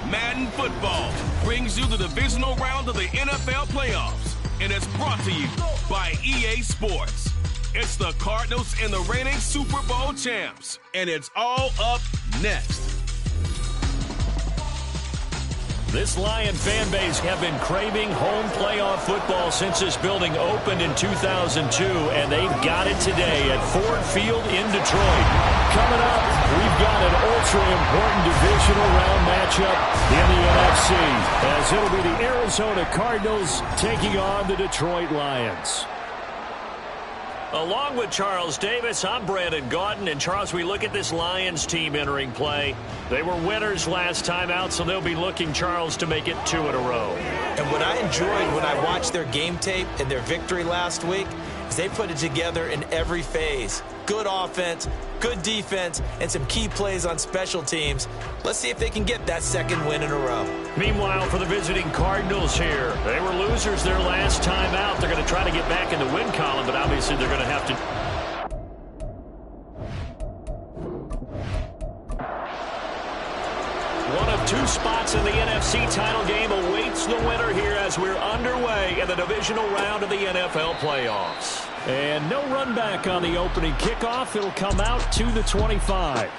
Madden Football brings you the divisional round of the NFL playoffs, and it's brought to you by EA Sports. It's the Cardinals and the reigning Super Bowl champs, and it's all up next. This Lion fan base have been craving home playoff football since this building opened in 2002, and they've got it today at Ford Field in Detroit. Coming up, we've got an ultra-important divisional round matchup in the NFC, as it'll be the Arizona Cardinals taking on the Detroit Lions. Along with Charles Davis, I'm Brandon Gaudin. And, Charles, we look at this Lions team entering play. They were winners last time out, so they'll be looking, Charles, to make it 2 in a row. And what I enjoyed when I watched their game tape and their victory last week is they put it together in every phase. Good offense, good defense, and some key plays on special teams. Let's see if they can get that second win in a row. Meanwhile, for the visiting Cardinals here, they were losers their last time out. They're going to try to get back in the win column, but obviously they're going to have to. One of 2 spots in the NFC title game awaits the winner here as we're underway in the divisional round of the NFL playoffs. And no run back on the opening kickoff. It'll come out to the 25.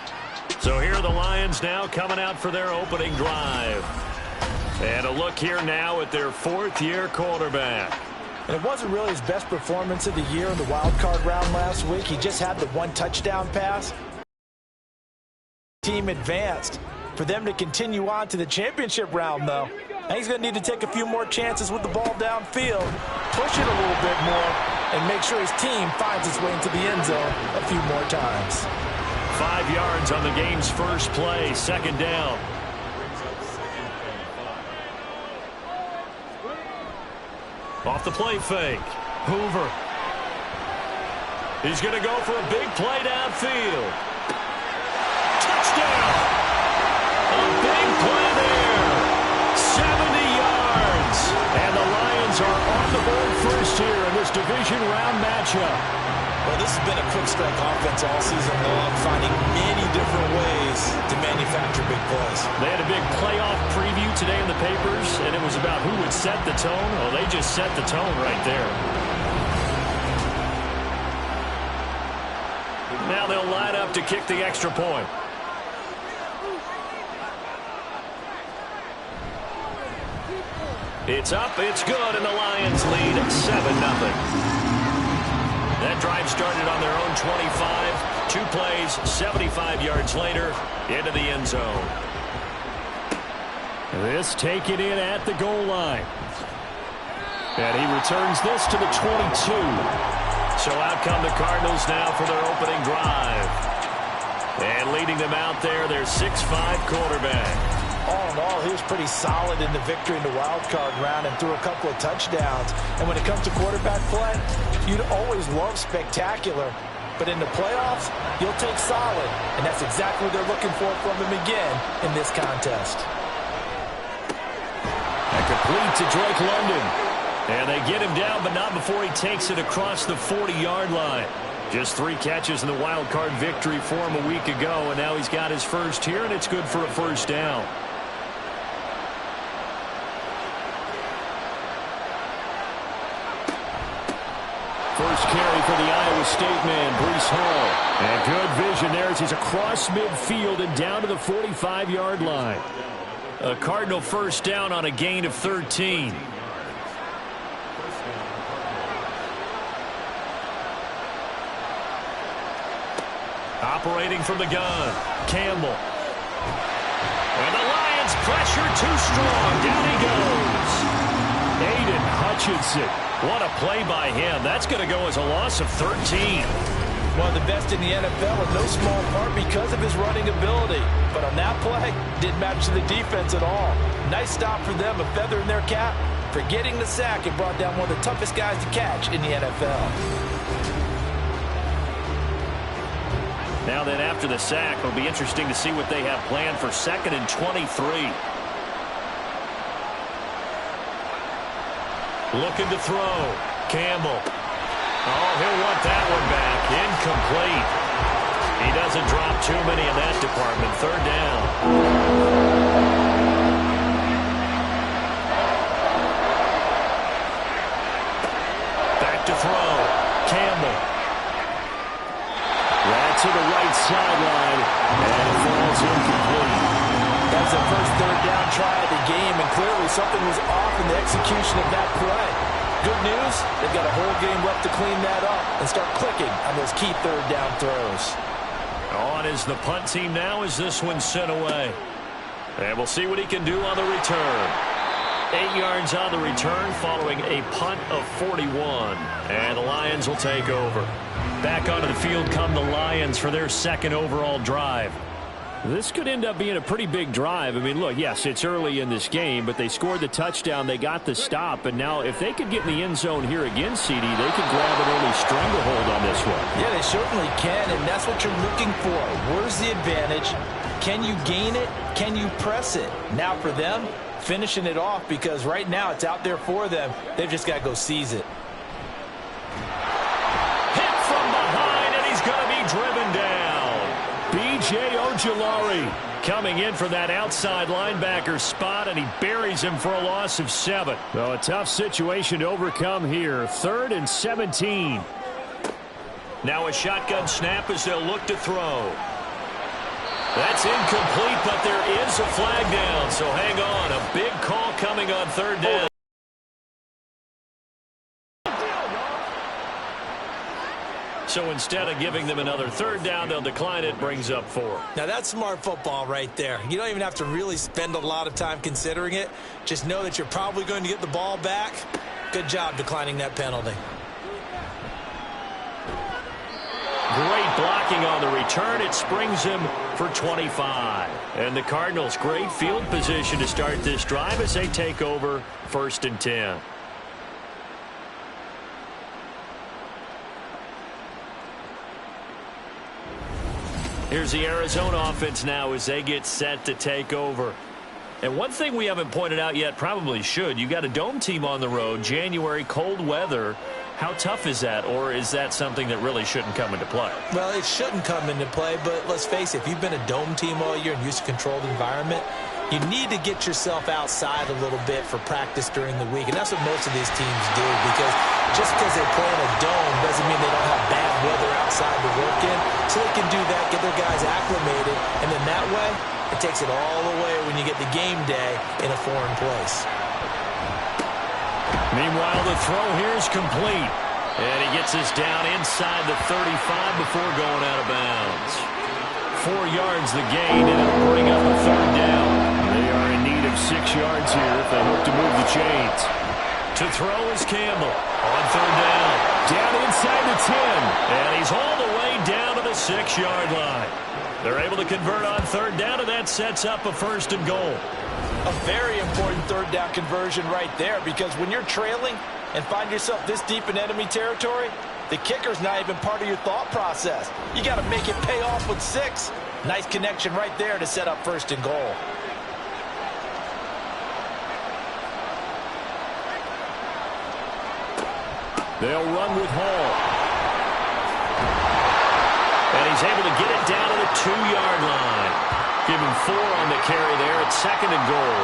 So here are the Lions now coming out for their opening drive. And a look here now at their 4th-year quarterback. And it wasn't really his best performance of the year in the wild card round last week. He just had the 1 touchdown pass. Team advanced. For them to continue on to the championship round, though, I think he's going to need to take a few more chances with the ball downfield, push it a little bit more, and make sure his team finds its way into the end zone a few more times. 5 yards on the game's first play, 2nd down. Off the play fake, Hoover. He's going to go for a big play downfield. Touchdown! A big play there. 70 yards. And the Lions are on the board first here in this division round matchup. Well, this has been a quick strike offense all season long, finding many different ways to manufacture big plays. They had a big playoff preview today in the papers, and it was about who would set the tone. Well, they just set the tone right there. Now they'll line up to kick the extra point. It's up, it's good, and the Lions lead 7-0. That drive started on their own 25. 2 plays, 75 yards later, into the end zone. This taken in at the goal line. And he returns this to the 22. So out come the Cardinals now for their opening drive. And leading them out there, their 6'5" quarterback. All in all, he was pretty solid in the victory in the wild card round and threw a couple of touchdowns. And when it comes to quarterback play, you'd always love spectacular. But in the playoffs, you'll take solid. And that's exactly what they're looking for from him again in this contest. And complete to Drake London. And they get him down, but not before he takes it across the 40-yard line. Just 3 catches in the wild card victory for him a week ago, and now he's got his first here, and it's good for a first down. First carry for the Iowa State man, Breece Hall. And good vision there as he's across midfield and down to the 45-yard line. A Cardinal first down on a gain of 13. Operating from the gun, Campbell. And the Lions pressure too strong. Down he goes. Aiden Hutchinson. What a play by him. That's going to go as a loss of 13. One of the best in the NFL in no small part because of his running ability. But on that play, didn't match the defense at all. Nice stop for them, a feather in their cap. For getting the sack, it brought down one of the toughest guys to catch in the NFL. Now then, after the sack, it'll be interesting to see what they have planned for 2nd and 23. Looking to throw. Campbell. Oh, he'll want that one back. Incomplete. He doesn't drop too many in that department. 3rd down. something was off in the execution of that play. Good news, they've got a whole game left to clean that up and start clicking on those key third down throws. On is the punt team now as this one's sent away. And we'll see what he can do on the return. 8 yards on the return following a punt of 41. And the Lions will take over. Back onto the field come the Lions for their second overall drive. This could end up being a pretty big drive. I mean, look, yes, it's early in this game, but they scored the touchdown, they got the stop, and now if they could get in the end zone here again, CD, they could grab an early stranglehold on this one. Yeah, they certainly can, and that's what you're looking for. Where's the advantage? Can you gain it? Can you press it? Now for them, finishing it off, because right now it's out there for them. They've just got to go seize it. Hit from behind, and he's going to be driven down. B.J. Ojulari coming in for that outside linebacker spot, and he buries him for a loss of 7. So a tough situation to overcome here. 3rd and 17. Now a shotgun snap as they'll look to throw. That's incomplete, but there is a flag down, so hang on. A big call coming on 3rd down. So instead of giving them another 3rd down, they'll decline it, brings up 4. Now that's smart football right there. You don't even have to really spend a lot of time considering it. Just know that you're probably going to get the ball back. Good job declining that penalty. Great blocking on the return. It springs him for 25. And the Cardinals, great field position to start this drive as they take over 1st and 10. Here's the Arizona offense now as they get set to take over. And one thing we haven't pointed out yet, probably should, you got a dome team on the road, January, cold weather. How tough is that, or is that something that really shouldn't come into play? Well, it shouldn't come into play, but let's face it, if you've been a dome team all year and used to controlled environment, you need to get yourself outside a little bit for practice during the week, and that's what most of these teams do, because just because they play in a dome doesn't mean they don't have bad weather outside to work in, so they can do that, get their guys acclimated, and then that way, it takes it all away when you get the game day in a foreign place. Meanwhile, the throw here is complete. And he gets us down inside the 35 before going out of bounds. 4 yards the gain, and it'll bring up a 3rd down. They are in need of 6 yards here if they hope to move the chains. To throw is Campbell on 3rd down. Down inside the 10. And he's all the way down to the 6-yard line. They're able to convert on 3rd down, and that sets up a 1st and goal. A very important 3rd down conversion right there, because when you're trailing and find yourself this deep in enemy territory, the kicker's not even part of your thought process. You got to make it pay off with 6. Nice connection right there to set up 1st and goal. They'll run with Hall. And he's able to get it down to the 2-yard line. Give him 4 on the carry there at 2nd and goal.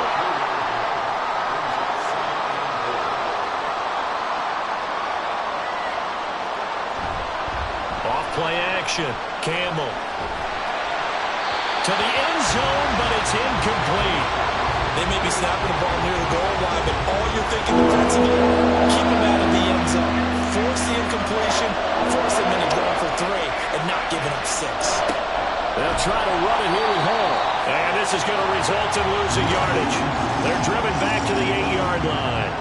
Off play action. Campbell. To the end zone, but it's incomplete. They may be snapping the ball near the goal line, but all you're thinking defensively, keep them out of the end zone. Force the incompletion, force them into going for 3, and not giving up 6. They'll try to run it here with Hall. And this is going to result in losing yardage. They're driven back to the 8-yard line.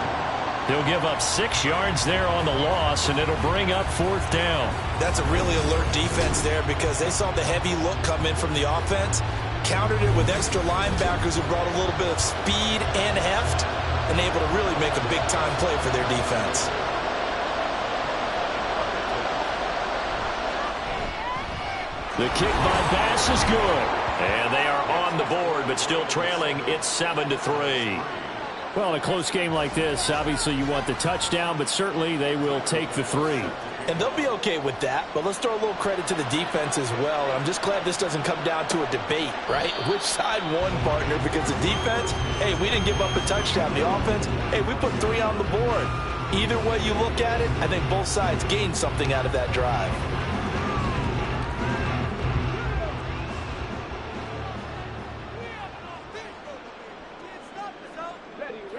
They'll give up 6 yards there on the loss, and it'll bring up 4th down. That's a really alert defense there, because they saw the heavy look come in from the offense, countered it with extra linebackers who brought a little bit of speed and heft, and able to really make a big-time play for their defense. The kick by Bass is good. And they are on the board, but still trailing. It's 7-3. Well, in a close game like this, obviously you want the touchdown, but certainly they will take the 3. And they'll be okay with that, but let's throw a little credit to the defense as well. I'm just glad this doesn't come down to a debate, right? Which side won, partner? Because the defense, hey, we didn't give up a touchdown. The offense, hey, we put 3 on the board. Either way you look at it, I think both sides gained something out of that drive.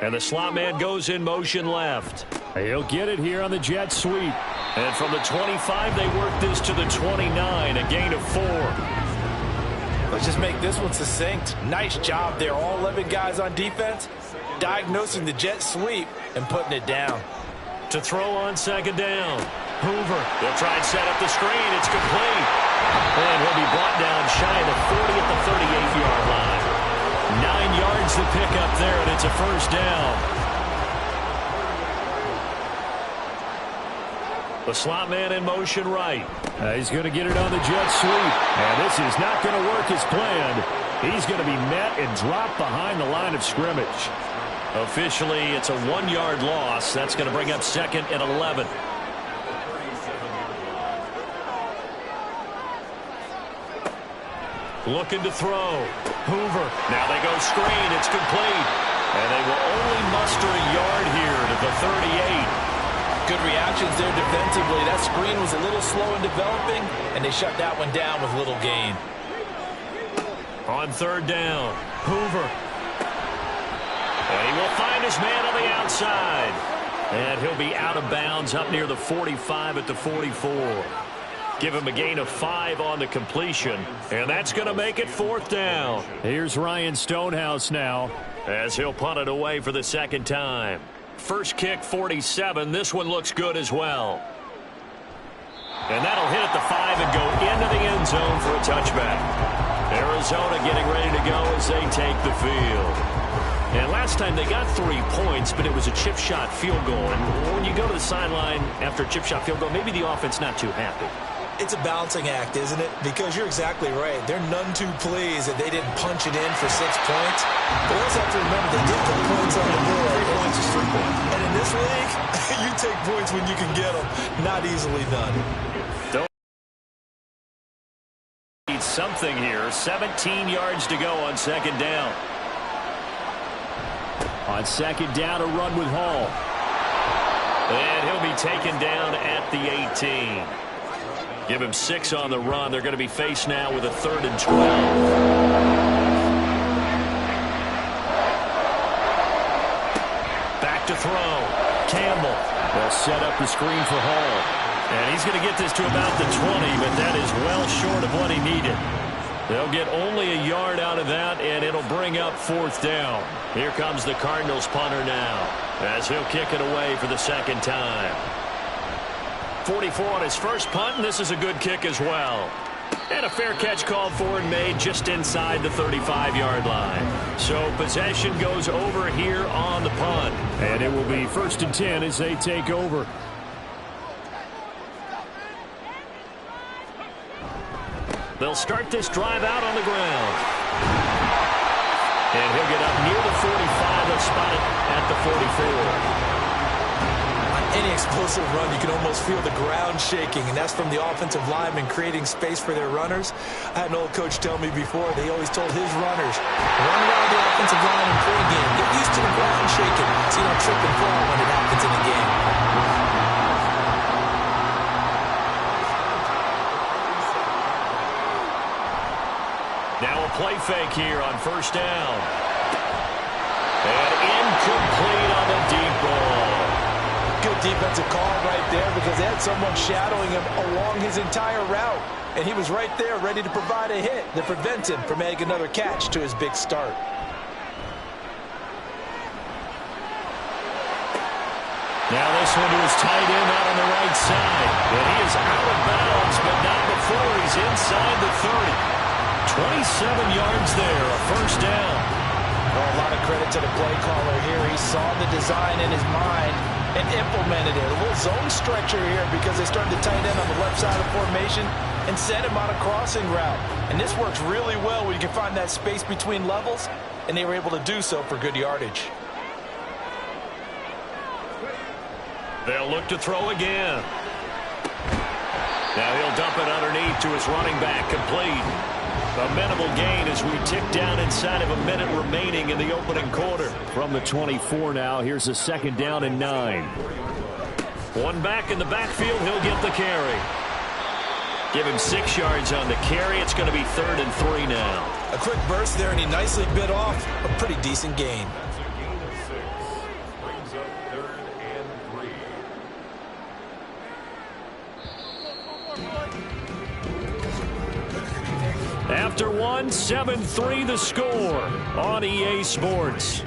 And the slot man goes in motion left. He'll get it here on the jet sweep. And from the 25, they work this to the 29, a gain of 4. Let's just make this one succinct. Nice job there. All 11 guys on defense diagnosing the jet sweep and putting it down. To throw on second down. Hoover. They'll try and set up the screen. It's complete. And he'll be brought down shy of the 40 at the 38-yard line. 9 yards to pick up there, and it's a first down. The slot man in motion right. He's going to get it on the jet sweep. And this is not going to work as planned. He's going to be met and dropped behind the line of scrimmage. Officially, it's a 1-yard loss. That's going to bring up second and 11. Looking to throw. Hoover. Now they go screen. It's complete. And they will only muster a yard here to the 38. Good reactions there defensively. That screen was a little slow in developing, and they shut that one down with little gain. On third down, Hoover. And he will find his man on the outside. And he'll be out of bounds up near the 45 at the 44. Give him a gain of 5 on the completion. And that's going to make it fourth down. Here's Ryan Stonehouse now as he'll punt it away for the second time. First kick, 47. This one looks good as well. And that'll hit at the 5 and go into the end zone for a touchback. Arizona getting ready to go as they take the field. And last time they got 3 points, but it was a chip shot field goal. And when you go to the sideline after a chip shot field goal, maybe the offense not too happy. It's a balancing act, isn't it? Because you're exactly right. They're none too pleased that they didn't punch it in for 6 points. But also have to remember they did put points on the board. 3 points is 3 points. And in this league, you take points when you can get them. Not easily done. Don't need something here. 17 yards to go on second down. On second down, a run with Hall. And he'll be taken down at the 18. Give him 6 on the run. They're going to be faced now with a 3rd and 12. Back to throw. Campbell. They'll set up the screen for Hall. And he's going to get this to about the 20, but that is well short of what he needed. They'll get only a yard out of that, and it'll bring up fourth down. Here comes the Cardinals punter now as he'll kick it away for the second time. 44 on his first punt, and this is a good kick as well. And a fair catch called for and made just inside the 35-yard line. So possession goes over here on the punt. And it will be 1st and 10 as they take over. They'll start this drive out on the ground. And he'll get up near the 45. They'll spot it at the 44. Any explosive run, you can almost feel the ground shaking, and that's from the offensive linemen creating space for their runners. I had an old coach tell me before, they always told his runners, run around the offensive line in pregame. Get used to the ground shaking so you don't trip and fall when it happens in the game. Now a play fake here on first down. And incomplete on the deep ball. Good defensive call right there because they had someone shadowing him along his entire route. And he was right there ready to provide a hit that prevents him from making another catch to his big start. Now this one to his tight end out on the right side. And he is out of bounds, but not before he's inside the 30. 27 yards there, a first down. Well, a lot of credit to the play caller here. He saw the design in his mind and implemented it. A little zone stretcher here because they started the tight end on the left side of the formation and sent him on a crossing route. And this works really well when you can find that space between levels, and they were able to do so for good yardage. They'll look to throw again. Now he'll dump it underneath to his running back, complete. A minimal gain as we tick down inside of a minute remaining in the opening quarter. From the 24 now, here's a 2nd down and 9. One back in the backfield, he'll get the carry. Give him 6 yards on the carry. It's going to be 3rd and 3 now. A quick burst there, and he nicely bit off a pretty decent gain. After one, 7-3 the score on EA Sports.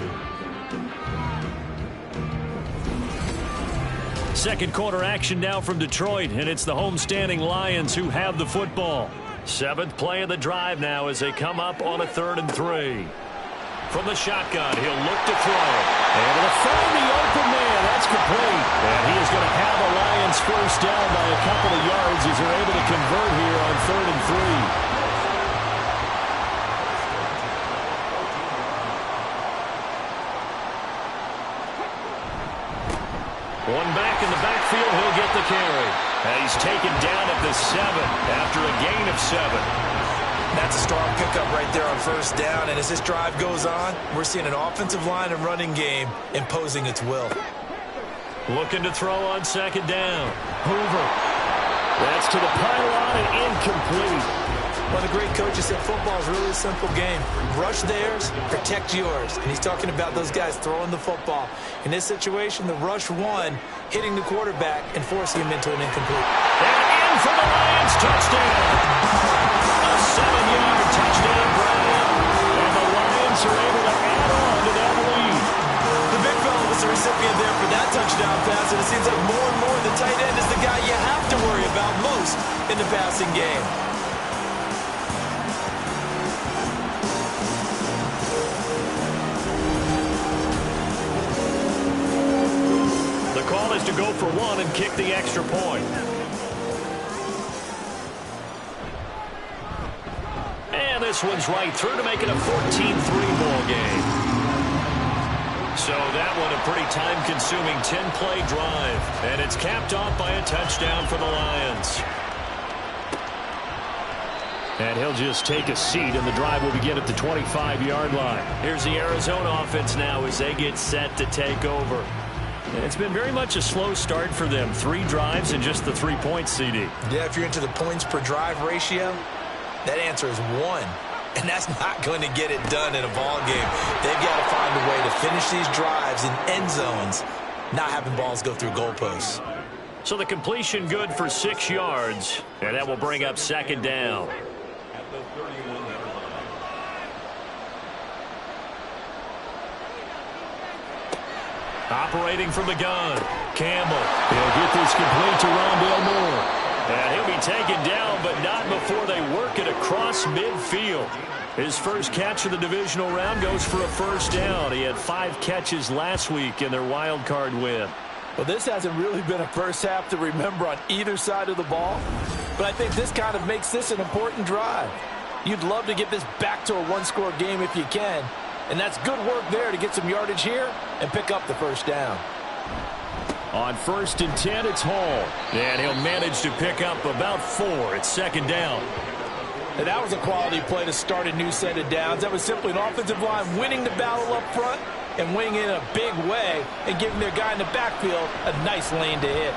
Second quarter action now from Detroit, and it's the homestanding Lions who have the football. Seventh play of the drive now as they come up on a 3rd and 3. From the shotgun, he'll look to throw. Able to find the open man. That's complete. And he is going to have a Lions first down by a couple of yards as they're able to convert here on 3rd and 3. One back in the backfield, he'll get the carry. And he's taken down at the 7 after a gain of 7. That's a strong pickup right there on first down. And as this drive goes on, we're seeing an offensive line and running game imposing its will. Looking to throw on 2nd down. Hoover. That's to the pylon and incomplete. One of the great coaches said football is really a simple game. Rush theirs, protect yours. And he's talking about those guys throwing the football. In this situation, the rush one, hitting the quarterback and forcing him into an incomplete. And in for the Lions touchdown. A 7-yard touchdown grab. And the Lions are able to add on to that lead. The big fella was the recipient there for that touchdown pass. And it seems like more and more the tight end is the guy you have to worry about most in the passing game. The call is to go for one and kick the extra point. And this one's right through to make it a 14-3 ball game. So that one a pretty time-consuming 10-play drive. And it's capped off by a touchdown for the Lions. And he'll just take a seat, and the drive will begin at the 25-yard line. Here's the Arizona offense now as they get set to take over. And it's been very much a slow start for them. 3 drives and just the 3 points, CD. Yeah, if you're into the points per drive ratio, that answer is 1. And that's not going to get it done in a ball game. They've got to find a way to finish these drives in end zones, not having balls go through goalposts. So the completion good for 6 yards, and that will bring up 2nd down. Operating from the gun, Campbell. He'll get this complete to Rondale Moore. And he'll be taken down, but not before they work it across midfield. His first catch of the divisional round goes for a first down. He had 5 catches last week in their wild card win. Well, this hasn't really been a first half to remember on either side of the ball, but I think this kind of makes this an important drive. You'd love to get this back to a one-score game if you can, and that's good work there to get some yardage here and pick up the first down. On 1st and 10, it's Hall. And he'll manage to pick up about 4. It's 2nd down. And that was a quality play to start a new set of downs. That was simply an offensive line winning the battle up front and winning in a big way and giving their guy in the backfield a nice lane to hit.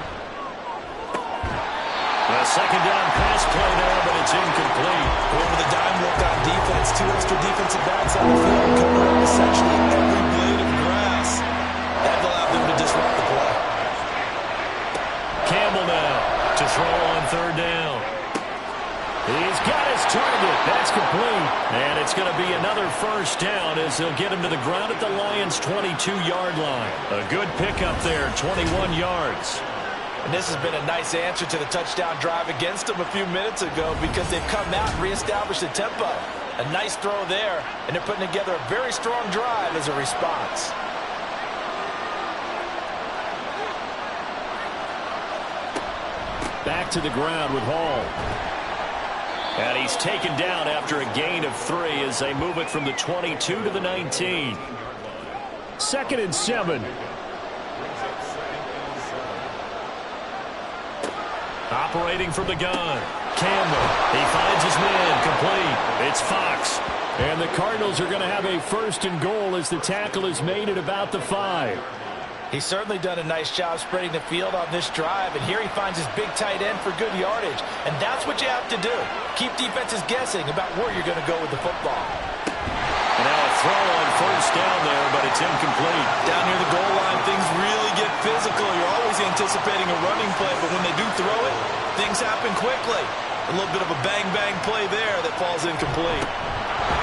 A 2nd down pass play there, but it's incomplete. Over the dime look on defense, 2 extra defensive backs on the field, covering essentially every blade of grass. That allowed them to disrupt the play. Campbell now to throw on 3rd down. He's got his target. That's complete. And it's going to be another first down as they'll get him to the ground at the Lions' 22-yard line. A good pickup there, 21 yards. And this has been a nice answer to the touchdown drive against them a few minutes ago because they've come out and reestablished the tempo. A nice throw there, and they're putting together a very strong drive as a response. Back to the ground with Hall. And he's taken down after a gain of 3 as they move it from the 22 to the 19. 2nd and 7. Operating from the gun. Campbell. He finds his man. Complete. It's Fox. And the Cardinals are going to have a 1st and goal as the tackle is made at about the 5. He's certainly done a nice job spreading the field on this drive, and here he finds his big tight end for good yardage. And that's what you have to do. Keep defenses guessing about where you're going to go with the football. And now a throw on 1st down there, but it's incomplete. Down near the goal line, things really get physical. You're always anticipating a running play, but when they do throw it, things happen quickly. A little bit of a bang-bang play there that falls incomplete.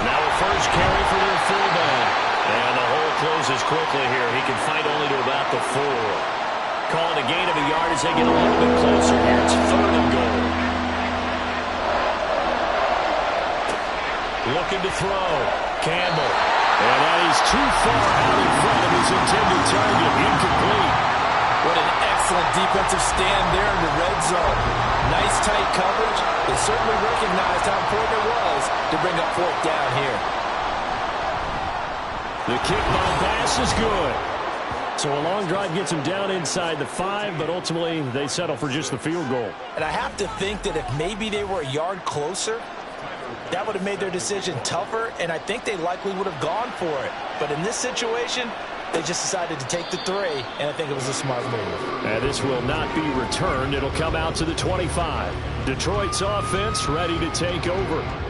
Now a first carry for their fullback. And the hole closes quickly here. He can fight only to about the 4. Calling a gain of a yard as they get a little bit closer here. It's 3rd and goal. Looking to throw. Campbell. And that is too far out in front of his intended target. Incomplete. What an excellent defensive stand there in the red zone. Nice tight coverage. They certainly recognized how important it was to bring up 4th down here. The kick by pass is good. So a long drive gets them down inside the 5, but ultimately they settle for just the field goal. And I have to think that if maybe they were a yard closer, that would have made their decision tougher, and I think they likely would have gone for it. But in this situation, they just decided to take the 3, and I think it was a smart move. And this will not be returned. It'll come out to the 25. Detroit's offense ready to take over.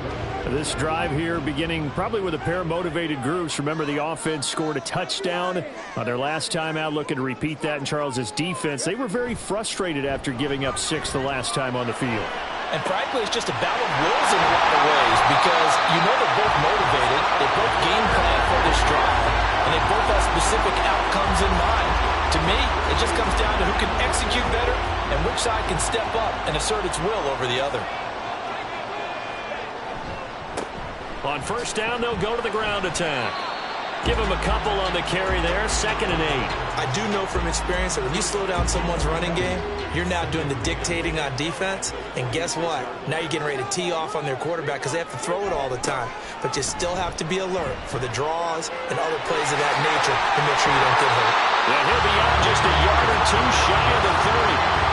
This drive here beginning probably with a pair of motivated groups. Remember, the offense scored a touchdown on their last time out, looking to repeat that in Charles's defense. They were very frustrated after giving up 6 the last time on the field. And frankly, it's just a battle of wills in a lot of ways because you know they're both motivated, they both game plan for this drive, and they both have specific outcomes in mind. To me, it just comes down to who can execute better and which side can step up and assert its will over the other. On first down, they'll go to the ground attack. Give him a couple on the carry there, 2nd and 8. I do know from experience that when you slow down someone's running game, you're now doing the dictating on defense. And guess what? Now you're getting ready to tee off on their quarterback because they have to throw it all the time. But you still have to be alert for the draws and other plays of that nature to make sure you don't get hurt. And he'll be out just a yard or 2 shy of the 30.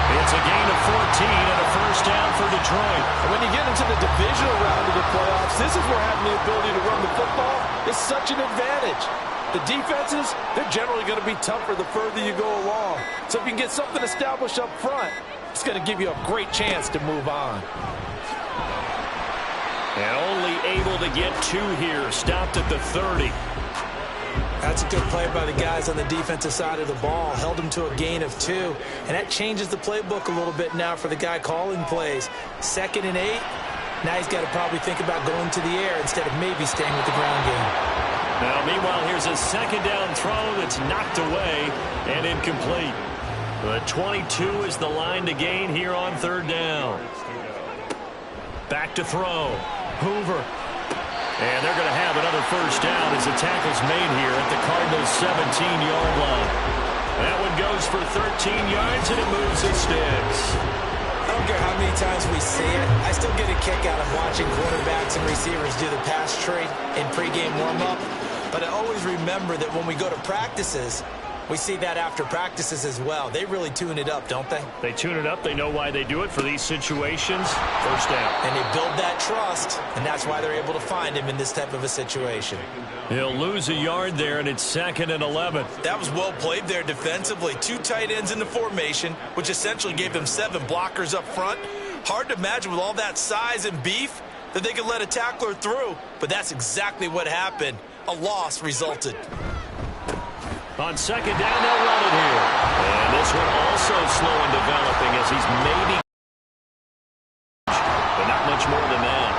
It's a gain of 14 and a first down for Detroit. And when you get into the divisional round of the playoffs, this is where having the ability to run the football is such an advantage. The defenses, they're generally going to be tougher the further you go along. So if you can get something established up front, it's going to give you a great chance to move on. And only able to get 2 here, stopped at the 30. That's a good play by the guys on the defensive side of the ball. Held them to a gain of 2. And that changes the playbook a little bit now for the guy calling plays. 2nd and 8. Now he's got to probably think about going to the air instead of maybe staying with the ground game. Now, meanwhile, here's a 2nd down throw that's knocked away and incomplete. The 22 is the line to gain here on 3rd down. Back to throw. Hoover. And they're going to have another first down as the tackle's made here at the Cardinals' 17-yard line. That one goes for 13 yards, and it moves and sticks. I don't care how many times we see it. I still get a kick out of watching quarterbacks and receivers do the pass tree in pregame warm-up. But I always remember that when we go to practices, we see that after practices as well. They really tune it up, don't they? They tune it up. They know why they do it for these situations. First down. And they build that trust, and that's why they're able to find him in this type of a situation. He'll lose a yard there, and it's 2nd and 11. That was well played there defensively. 2 tight ends in the formation, which essentially gave them 7 blockers up front. Hard to imagine with all that size and beef that they could let a tackler through, but that's exactly what happened. A loss resulted. On 2nd down, they'll run it here. And this one also slow in developing as he's maybe, but not much more than that.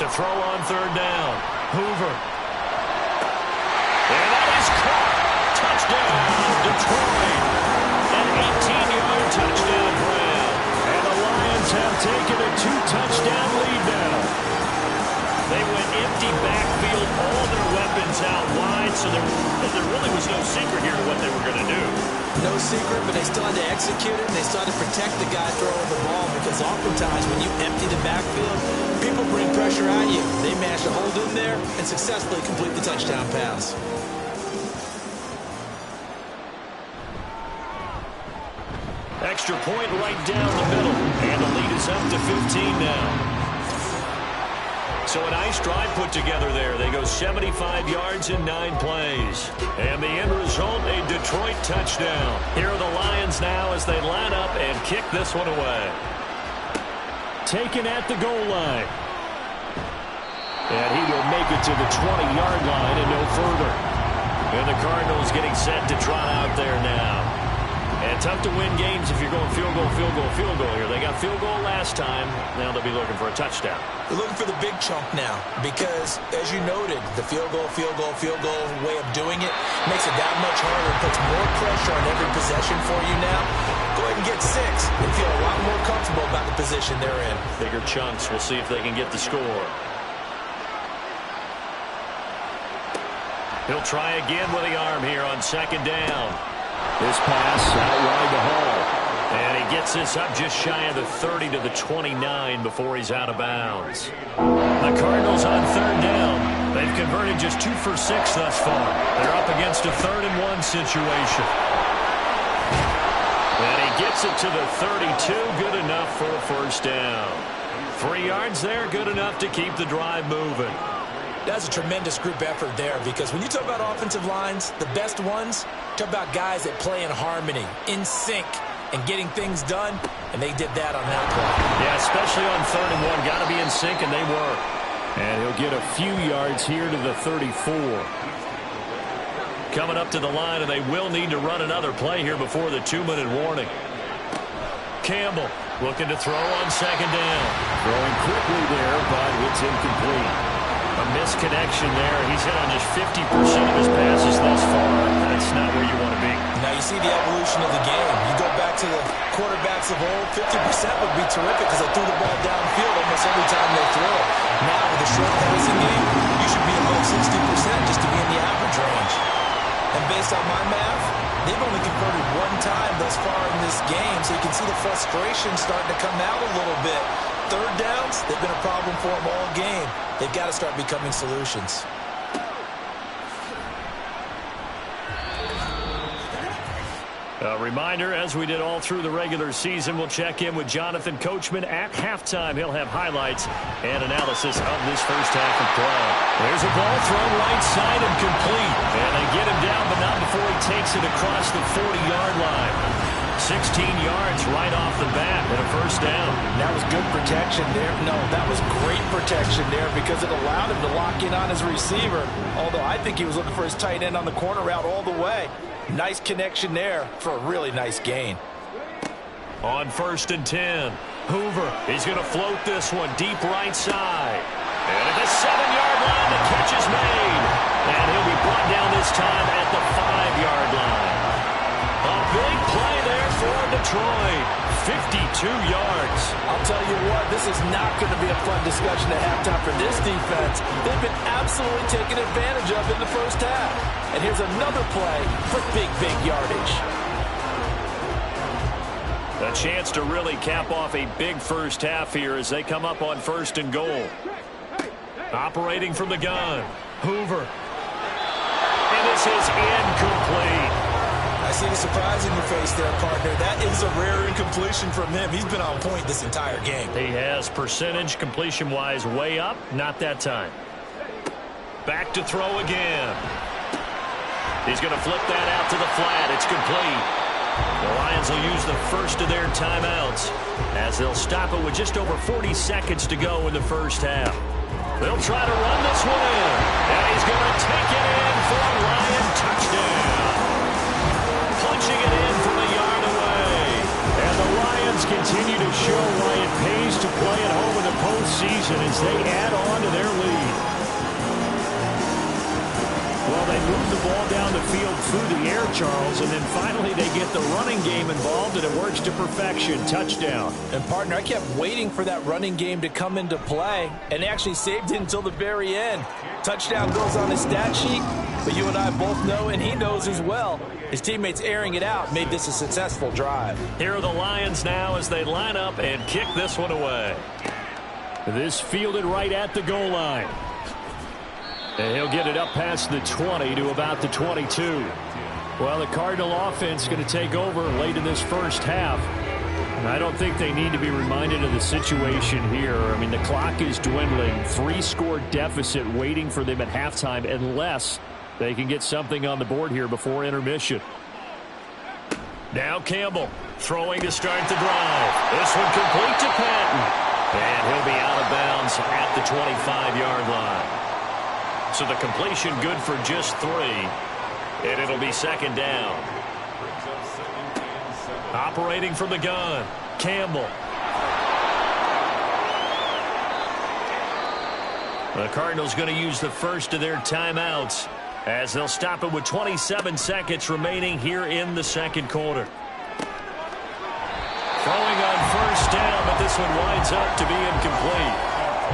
To throw on 3rd down, Hoover. And that is caught. Touchdown, Detroit. An 18-yard touchdown grab. And the Lions have taken a 2-touchdown lead now. They went empty backfield, all their weapons out wide, so there really was no secret here to what they were going to do. No secret, but they still had to execute it, and they still had to protect the guy throwing the ball, because oftentimes when you empty the backfield, people bring pressure at you. They managed to hold in there and successfully complete the touchdown pass. Extra point right down the middle, and the lead is up to 15 now. So a nice drive put together there. They go 75 yards in 9 plays. And the end result, a Detroit touchdown. Here are the Lions now as they line up and kick this one away. Taken at the goal line. And he will make it to the 20-yard line and no further. And the Cardinals getting set to trot out there now. And tough to win games if you're going field goal, field goal, field goal here. They got field goal last time. Now they'll be looking for a touchdown. They're looking for the big chunk now because, as you noted, the field goal way of doing it makes it that much harder. It puts more pressure on every possession for you now. Go ahead and get 6 and feel a lot more comfortable about the position they're in. Bigger chunks. We'll see if they can get the score. He'll try again with the arm here on second down. This pass out wide to Hall. And he gets this up just shy of the 30 to the 29 before he's out of bounds. The Cardinals on third down. They've converted just 2 for 6 thus far. They're up against a 3rd and 1 situation. And he gets it to the 32. Good enough for a first down. 3 yards there. Good enough to keep the drive moving. That's a tremendous group effort there because when you talk about offensive lines, the best ones, talk about guys that play in harmony, in sync, and getting things done, and they did that on that play. Yeah, especially on 3rd and 1. Got to be in sync, and they were. And he'll get a few yards here to the 34. Coming up to the line, and they will need to run another play here before the 2-minute warning. Campbell looking to throw on second down. Throwing quickly there, but it's incomplete. A misconnection there. He's hit on just 50% of his passes thus far. That's not where you want to be. Now you see the evolution of the game. You go back to the quarterbacks of old, 50% would be terrific because they threw the ball downfield almost every time they throw it. Now with the short passing game, you should be above 60% just to be in the average range. And based on my math, they've only converted 1 time thus far in this game, so you can see the frustration starting to come out a little bit. 3rd downs, they've been a problem for them all game. They've got to start becoming solutions. A reminder, as we did all through the regular season, we'll check in with Jonathan Coachman at halftime. He'll have highlights and analysis of this first half of play. There's a ball thrown right side and complete. And they get him down, but not before he takes it across the 40-yard line. 16 yards right off the bat and a first down. That was good protection there. No, that was great protection there because it allowed him to lock in on his receiver. Although I think he was looking for his tight end on the corner route all the way. Nice connection there for a really nice gain. On 1st and 10, Hoover is going to float this one deep right side. And at the 7-yard line, the catch is made. And he'll be brought down this time at the 5-yard line. A big play there for Detroit. 52 yards. I'll tell you what, this is not going to be a fun discussion at halftime for this defense. They've been absolutely taken advantage of in the first half. And here's another play for big yardage. A chance to really cap off a big first half here as they come up on 1st and goal. Operating from the gun, Hoover. And this is incomplete. I see the surprise in your face there, partner. That is a rare incompletion from him. He's been on point this entire game. He has percentage completion-wise way up. Not that time. Back to throw again. He's going to flip that out to the flat. It's complete. The Lions will use the first of their timeouts as they'll stop it with just over 40 seconds to go in the first half. They'll try to run this one in. And he's going to take it in for a Lion touchdown. Punching it in from a yard away. And the Lions continue to show why it pays to play at home in the postseason as they add on to their lead. Well, they move the ball down the field through the air, Charles, and then finally they get the running game involved, and it works to perfection. Touchdown. And, partner, I kept waiting for that running game to come into play, and they actually saved it until the very end. Touchdown goes on his stat sheet, but you and I both know, and he knows as well, his teammates airing it out made this a successful drive. Here are the Lions now as they line up and kick this one away. This fielded right at the goal line. And he'll get it up past the 20 to about the 22. Well, the Cardinal offense is going to take over late in this first half. I don't think they need to be reminded of the situation here. I mean, the clock is dwindling. 3-score deficit waiting for them at halftime unless they can get something on the board here before intermission. Now Campbell throwing to start the drive. This one complete to Patton. And he'll be out of bounds at the 25-yard line. So the completion good for just 3. And it'll be second down. Operating from the gun, Campbell. The Cardinals going to use the first of their timeouts as they'll stop it with 27 seconds remaining here in the second quarter. Throwing on first down, but this one winds up to be incomplete.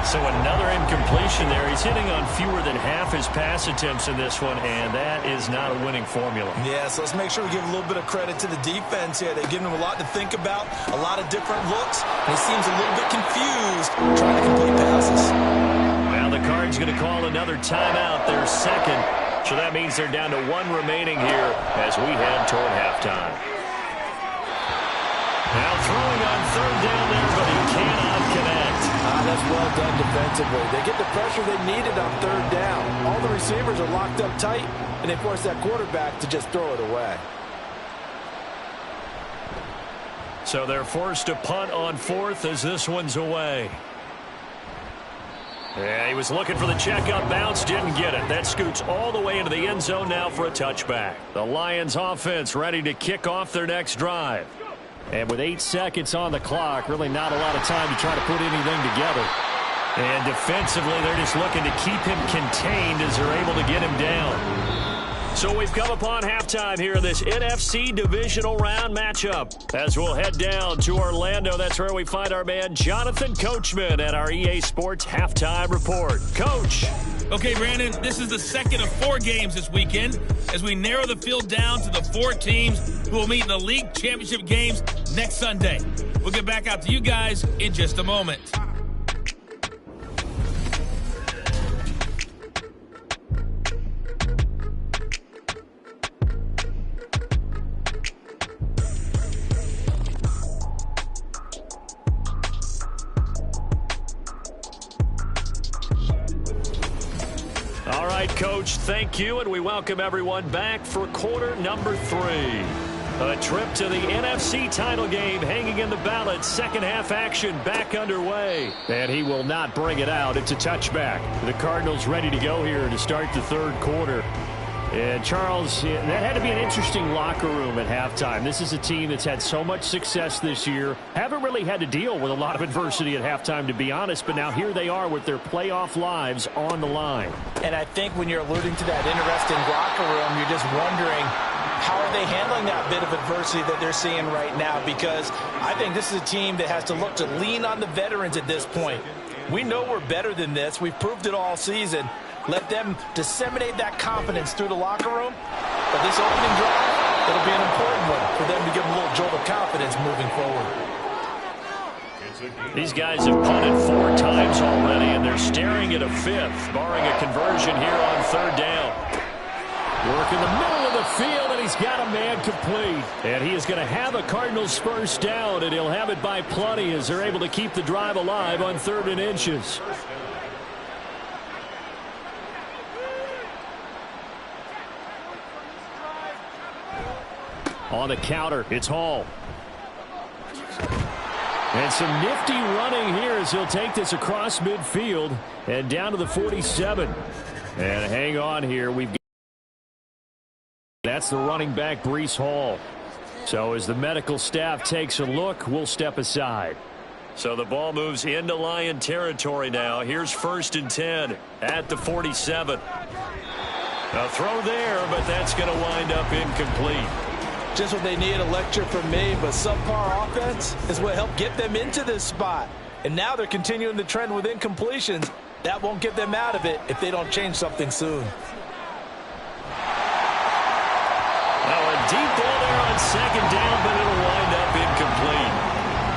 So another incompletion there. He's hitting on fewer than half his pass attempts in this one, and that is not a winning formula. Yeah, so let's make sure we give a little bit of credit to the defense here. They've given him a lot to think about, a lot of different looks, and he seems a little bit confused trying to complete passes. Now the Cards going to call another timeout, their second. So that means they're down to one remaining here as we head toward halftime. Now throwing on third down there, but he cannot connect. That's well done defensively. They get the pressure they needed on third down. All the receivers are locked up tight, and they force that quarterback to just throw it away. So they're forced to punt on fourth as this one's away. Yeah, he was looking for the check-up bounce, didn't get it. That scoots all the way into the end zone now for a touchback. The Lions offense ready to kick off their next drive. And with 8 seconds on the clock, really not a lot of time to try to put anything together. And defensively, they're just looking to keep him contained as they're able to get him down. So we've come upon halftime here in this NFC divisional round matchup. As we'll head down to Orlando, that's where we find our man Jonathan Coachman at our EA Sports Halftime Report. Coach. Okay, Brandon, this is the second of 4 games this weekend as we narrow the field down to the 4 teams who will meet in the league championship games next Sunday. We'll get back out to you guys in just a moment. All right, Coach, thank you, and we welcome everyone back for quarter number 3. A trip to the NFC title game hanging in the balance. Second half action back underway. And he will not bring it out. It's a touchback. The Cardinals ready to go here to start the third quarter. And Charles, that had to be an interesting locker room at halftime. This is a team that's had so much success this year. Haven't really had to deal with a lot of adversity at halftime, to be honest. But now here they are with their playoff lives on the line. And I think when you're alluding to that interesting locker room, you're just wondering, how are they handling that bit of adversity that they're seeing right now? Because I think this is a team that has to look to lean on the veterans at this point. We know we're better than this. We've proved it all season. Let them disseminate that confidence through the locker room. But this opening drive, it'll be an important one for them to give them a little jolt of confidence moving forward. These guys have punted 4 times already, and they're staring at a 5th, barring a conversion here on third down. Work in the middle of the field, and he's got a man complete. And he is going to have a Cardinals first down, and he'll have it by plenty as they're able to keep the drive alive on 3rd and inches. On the counter, it's Hall. And some nifty running here as he'll take this across midfield and down to the 47. And hang on here. That's the running back, Breece Hall. So as the medical staff takes a look, we'll step aside. So the ball moves into Lion territory now. Here's 1st and 10 at the 47. A throw there, but that's going to wind up incomplete. Just what they need, a lecture from me, but subpar offense is what helped get them into this spot. And now they're continuing the trend with incompletions. That won't get them out of it if they don't change something soon. Now a deep ball there on 2nd down, but it'll wind up incomplete.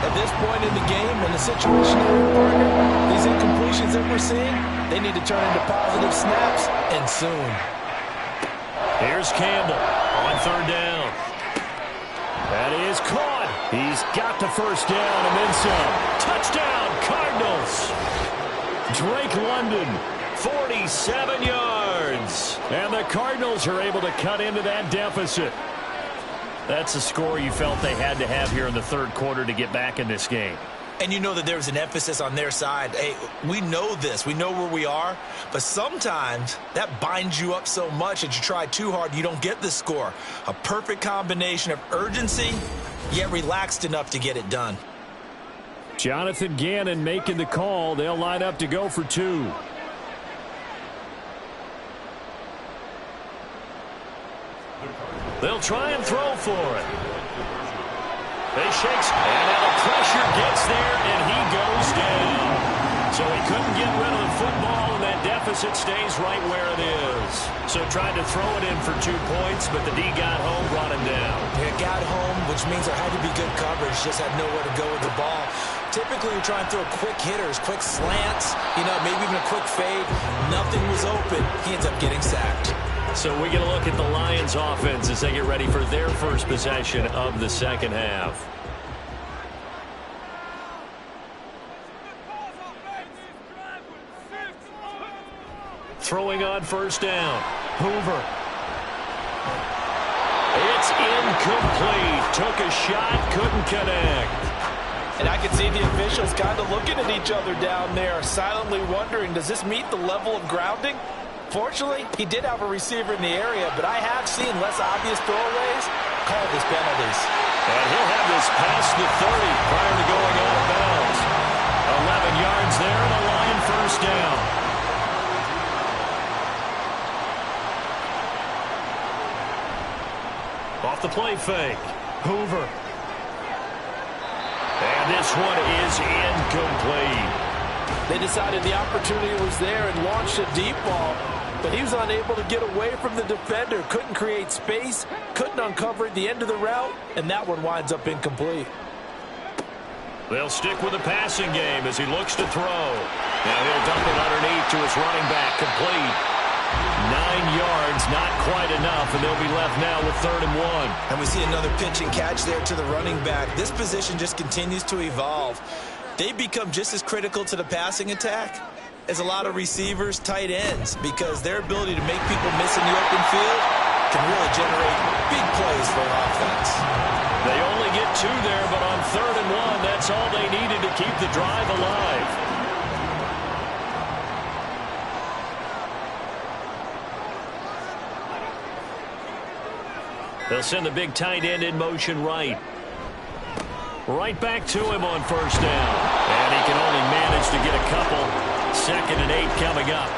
At this point in the game, in the situation they're in, partner, these incompletions that we're seeing, they need to turn into positive snaps, and soon. Here's Campbell on 3rd down. That is caught. He's got the first down and then some. Touchdown, Cardinals. Drake London, 47 yards. And the Cardinals are able to cut into that deficit. That's a score you felt they had to have here in the third quarter to get back in this game. And you know that there was an emphasis on their side. Hey, we know this. We know where we are. But sometimes that binds you up so much that you try too hard, you don't get the score. A perfect combination of urgency yet relaxed enough to get it done. Jonathan Gannon making the call. They'll line up to go for 2. They'll try and throw for it. They shakes, and now the pressure gets there, and he goes down. So he couldn't get rid of the football, and that deficit stays right where it is. So tried to throw it in for 2 points, but the D got home, brought him down. It got home, which means there had to be good coverage. Just had nowhere to go with the ball. Typically, you're trying to throw quick hitters, quick slants, maybe even a quick fade. Nothing was open. He ends up getting sacked. So we get a look at the Lions offense as they get ready for their first possession of the second half. Throwing on first down. Hoover. It's incomplete. Took a shot, couldn't connect. And I can see the officials kind of looking at each other down there, silently wondering, does this meet the level of grounding? Fortunately, he did have a receiver in the area, but I have seen less obvious throwaways called as penalties. And he'll have this past the 30 prior to going out of bounds. 11 yards there, and a Lion first down. Off the play fake. Hoover. And this one is incomplete. They decided the opportunity was there and launched a deep ball, but he was unable to get away from the defender. Couldn't create space, couldn't uncover the end of the route, and that one winds up incomplete. They'll stick with the passing game as he looks to throw. Now he'll dump it underneath to his running back, complete. 9 yards, not quite enough, and they'll be left now with 3rd and 1. And we see another pitch and catch there to the running back. This position just continues to evolve. They become just as critical to the passing attack as a lot of receivers, tight ends, because their ability to make people miss in the open field can really generate big plays for an offense. They only get 2 there, but on 3rd and 1, that's all they needed to keep the drive alive. They'll send the big tight end in motion right. Right back to him on first down. And he can only manage to get a couple. 2nd and 8 coming up.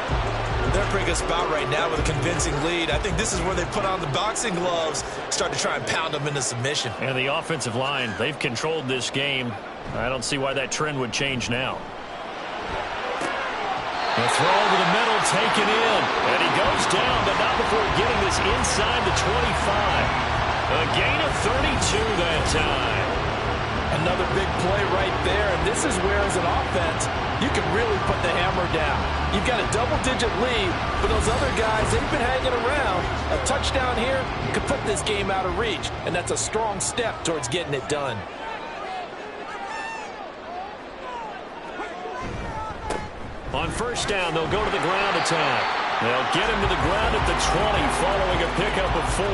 They're in a pretty good spot right now with a convincing lead. I think this is where they put on the boxing gloves, start to try and pound them into submission. And the offensive line, they've controlled this game. I don't see why that trend would change now. The throw over the middle, taken in. And he goes down, but not before getting this inside the 25. A gain of 32 that time. Another big play right there, and this is where, as an offense, you can really put the hammer down. You've got a double-digit lead, but those other guys, they've been hanging around. A touchdown here could put this game out of reach, and that's a strong step towards getting it done. On first down, they'll go to the ground attack. They'll get him to the ground at the 20 following a pickup of 4.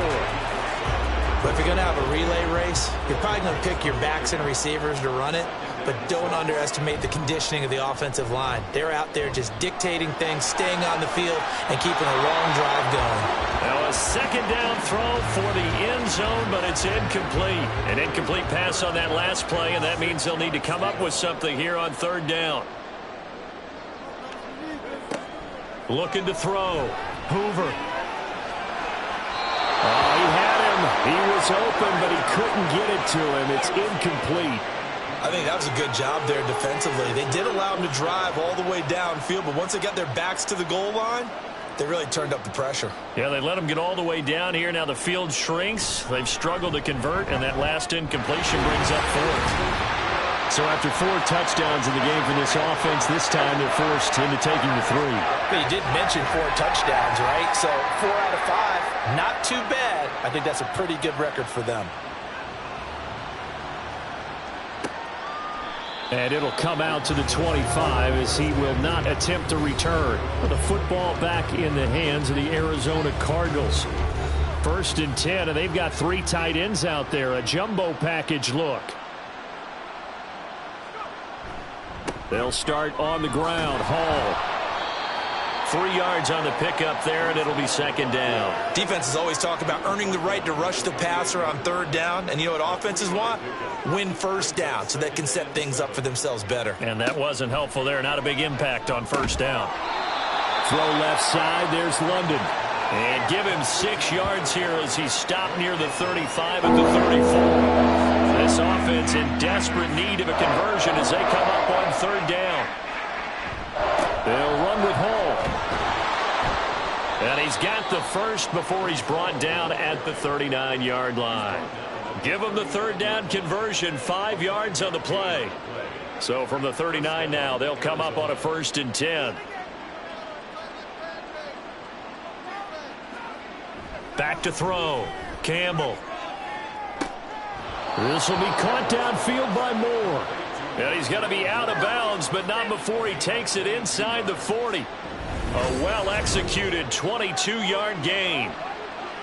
But if you're going to have a relay race, you're probably going to pick your backs and receivers to run it, but don't underestimate the conditioning of the offensive line. They're out there just dictating things, staying on the field, and keeping a long drive going. Now a 2nd down throw for the end zone, but it's incomplete. An incomplete pass on that last play, and that means they'll need to come up with something here on 3rd down. Looking to throw. Hoover. Oh, he had him. He was open, but he couldn't get it to him. It's incomplete. I think that was a good job there defensively. They did allow him to drive all the way downfield, but once they got their backs to the goal line, they really turned up the pressure. Yeah, they let him get all the way down here. Now the field shrinks. They've struggled to convert, and that last incompletion brings up 4th. So after 4 touchdowns in the game for this offense, this time they're forced into taking the 3. But you did mention 4 touchdowns, right? So 4 out of 5, not too bad. I think that's a pretty good record for them. And it'll come out to the 25 as he will not attempt to return. The football back in the hands of the Arizona Cardinals. 1st and 10, and they've got 3 tight ends out there. A jumbo package look. They'll start on the ground. Hall 3 yards on the pickup there, and it'll be second down. Defenses always talk about earning the right to rush the passer on third down. And you know what offenses want? Win first down so they can set things up for themselves better. And that wasn't helpful there. Not a big impact on first down. Throw left side. There's London. And give him 6 yards here as he's stopped near the 35 at the 34. This offense in desperate need of a conversion as they come up on third down. They'll run with Hall. And he's got the first before he's brought down at the 39-yard line. Give him the third down conversion, 5 yards on the play. So from the 39 now, they'll come up on a 1st and 10. Back to throw. Campbell. This will be caught downfield by Moore. And he's going to be out of bounds, but not before he takes it inside the 40. A well-executed 22-yard gain.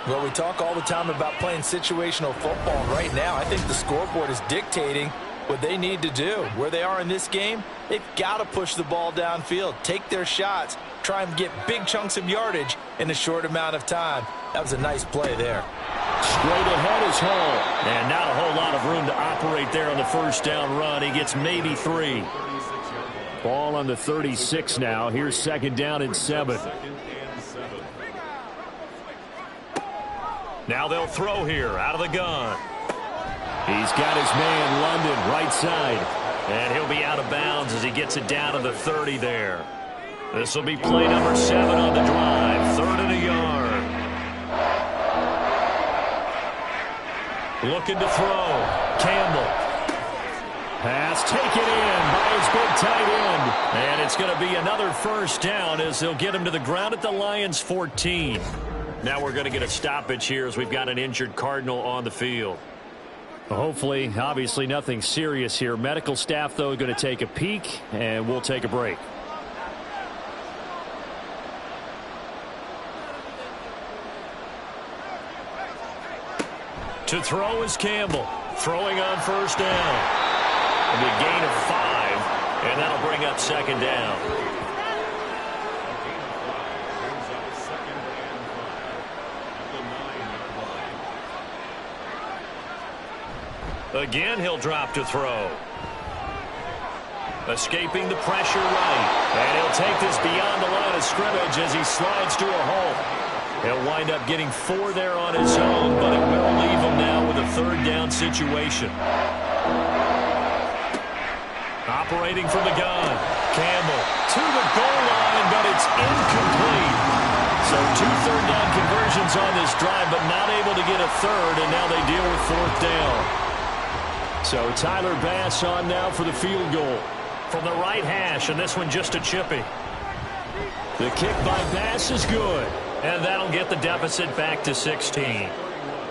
Well, we talk all the time about playing situational football. And right now, I think the scoreboard is dictating what they need to do. Where they are in this game, they've got to push the ball downfield, take their shots, try and get big chunks of yardage in a short amount of time. That was a nice play there. Straight ahead is Hall. And not a whole lot of room to operate there on the first down run. He gets maybe 3. Ball on the 36 now. Here's second down and 7. Now they'll throw here out of the gun. He's got his man London right side. And he'll be out of bounds as he gets it down to the 30 there. This will be play number 7 on the drive. 3rd and a yard. Looking to throw. Campbell. Pass taken in by his big tight end. And it's going to be another first down as they'll get him to the ground at the Lions' 14. Now we're going to get a stoppage here as we've got an injured Cardinal on the field. Hopefully, obviously nothing serious here. Medical staff, though, going to take a peek, and we'll take a break. To throw is Campbell. Throwing on first down. It'll be a gain of 5, and that'll bring up second down. Again, he'll drop to throw. Escaping the pressure right. And he'll take this beyond the line of scrimmage as he slides to a hole. He'll wind up getting 4 there on his own, but it will leave him now with a third down situation. Operating from the gun. Campbell to the goal line, but it's incomplete. So 2 third down conversions on this drive, but not able to get a third, and now they deal with 4th down. So Tyler Bass on now for the field goal from the right hash, and this one just a chippy. The kick by Bass is good, and that'll get the deficit back to 16.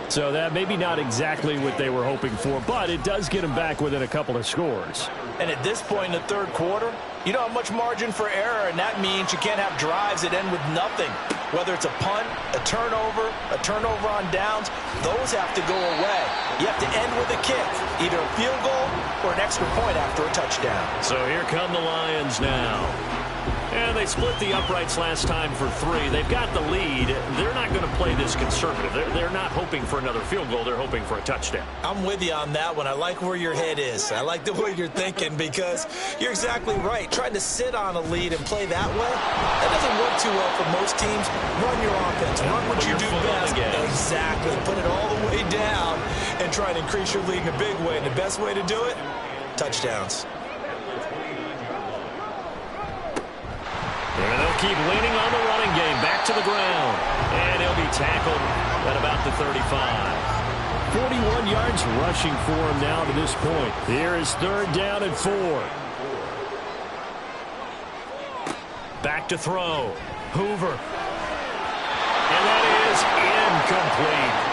So that maybe not exactly what they were hoping for, but it does get them back within a couple of scores. And at this point in the third quarter, you don't have much margin for error, and that means you can't have drives that end with nothing. Whether it's a punt, a turnover on downs, those have to go away. You have to end with a kick, either a field goal or an extra point after a touchdown. So here come the Lions now. And they split the uprights last time for 3. They've got the lead. They're not going to play this conservative. They're not hoping for another field goal. They're hoping for a touchdown. I'm with you on that one. I like where your head is. I like the way you're thinking because you're exactly right. Trying to sit on a lead and play that way, that doesn't work too well for most teams. Run your offense. Run what you do best. Exactly. Put it all the way down and try to increase your lead in a big way. And the best way to do it, touchdowns. And they'll keep leaning on the running game. Back to the ground. And he'll be tackled at about the 35. 41 yards rushing for him now to this point. Here is 3rd down and 4. Back to throw. Hoover. And that is incomplete.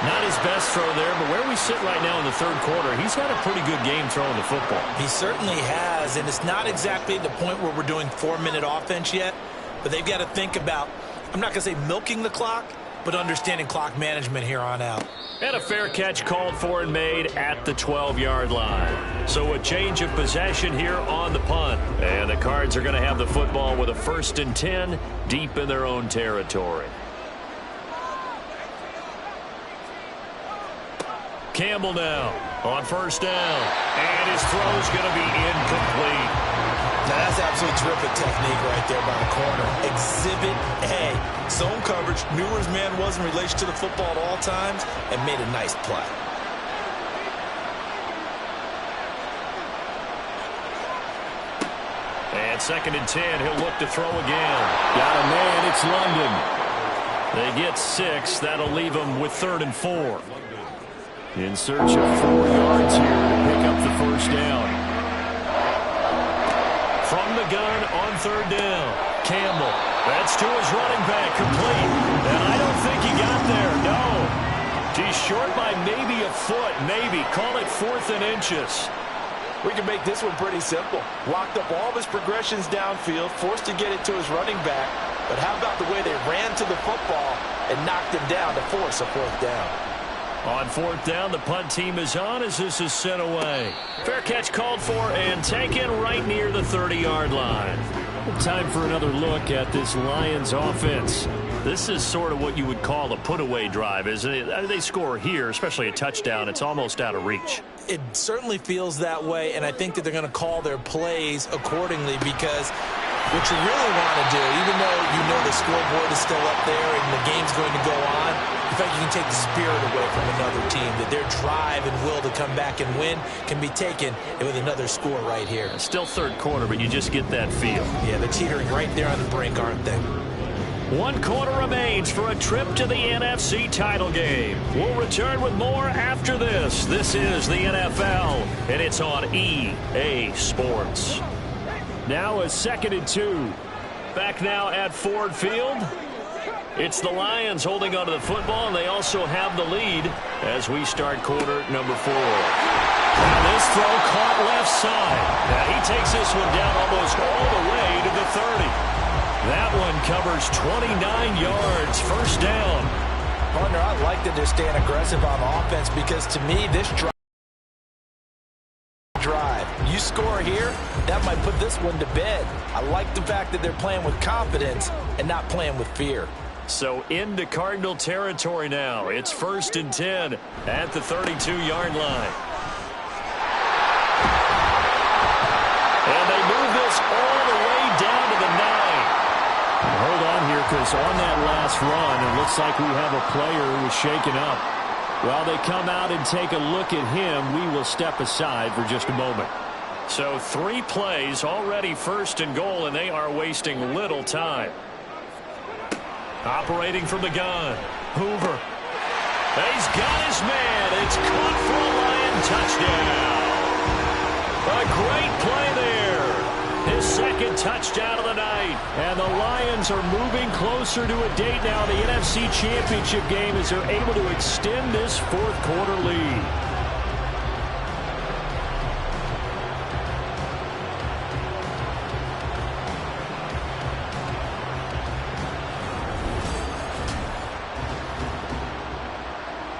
Not his best throw there, but where we sit right now in the third quarter, he's had a pretty good game throwing the football. He certainly has, and it's not exactly the point where we're doing 4-minute offense yet, but they've got to think about, I'm not going to say milking the clock, but understanding clock management here on out. And a fair catch called for and made at the 12-yard line. So a change of possession here on the punt. And the Cards are going to have the football with a 1st and 10 deep in their own territory. Campbell now on 1st down. And his throw is going to be incomplete. Now that's absolutely terrific technique right there by the corner. Exhibit A. Zone coverage, knew where his man was in relation to the football at all times, and made a nice play. And 2nd and 10, he'll look to throw again. Got a man, it's London. They get 6, that'll leave them with 3rd and 4. In search of 4 yards here to pick up the 1st down. From the gun on 3rd down, Campbell. That's to his running back, complete. And I don't think he got there, no. He's short by maybe a foot, maybe. Call it 4th and inches. We can make this one pretty simple. Locked up all of his progressions downfield, forced to get it to his running back. But how about the way they ran to the football and knocked him down to force a 4th down? On 4th down, the punt team is on as this is sent away. Fair catch called for and taken right near the 30-yard line. Time for another look at this Lions offense. This is sort of what you would call a put-away drive, isn't it? They score here, especially a touchdown. It's almost out of reach. It certainly feels that way, and I think that they're going to call their plays accordingly because what you really want to do, even though you know the scoreboard is still up there and the game's going to go on, in fact, you can take the spirit away from another team, that their drive and will to come back and win can be taken with another score right here. Still 3rd quarter, but you just get that feel. Yeah, they're teetering right there on the brink, aren't they? 1 quarter remains for a trip to the NFC title game. We'll return with more after this. This is the NFL, and it's on EA Sports. Now a 2nd and 2. Back now at Ford Field. It's the Lions holding onto the football, and they also have the lead as we start quarter number 4. Now this throw caught left side. Now he takes this one down almost all the way to the 30. That one covers 29 yards, 1st down. Partner, I like that they're staying aggressive on offense because to me, this drive, you score here, that might put this one to bed. I like the fact that they're playing with confidence and not playing with fear. So into Cardinal territory now. It's 1st and 10 at the 32-yard line. And they move this all the way down to the 9. Hold on here, because on that last run, it looks like we have a player who was shaken up. While they come out and take a look at him, we will step aside for just a moment. So 3 plays, already 1st and goal, and they are wasting little time. Operating from the gun, Hoover. He's got his man. It's caught for a Lion touchdown. A great play there. His 2nd touchdown of the night. And the Lions are moving closer to a date now, the NFC Championship game, as they're able to extend this 4th quarter lead.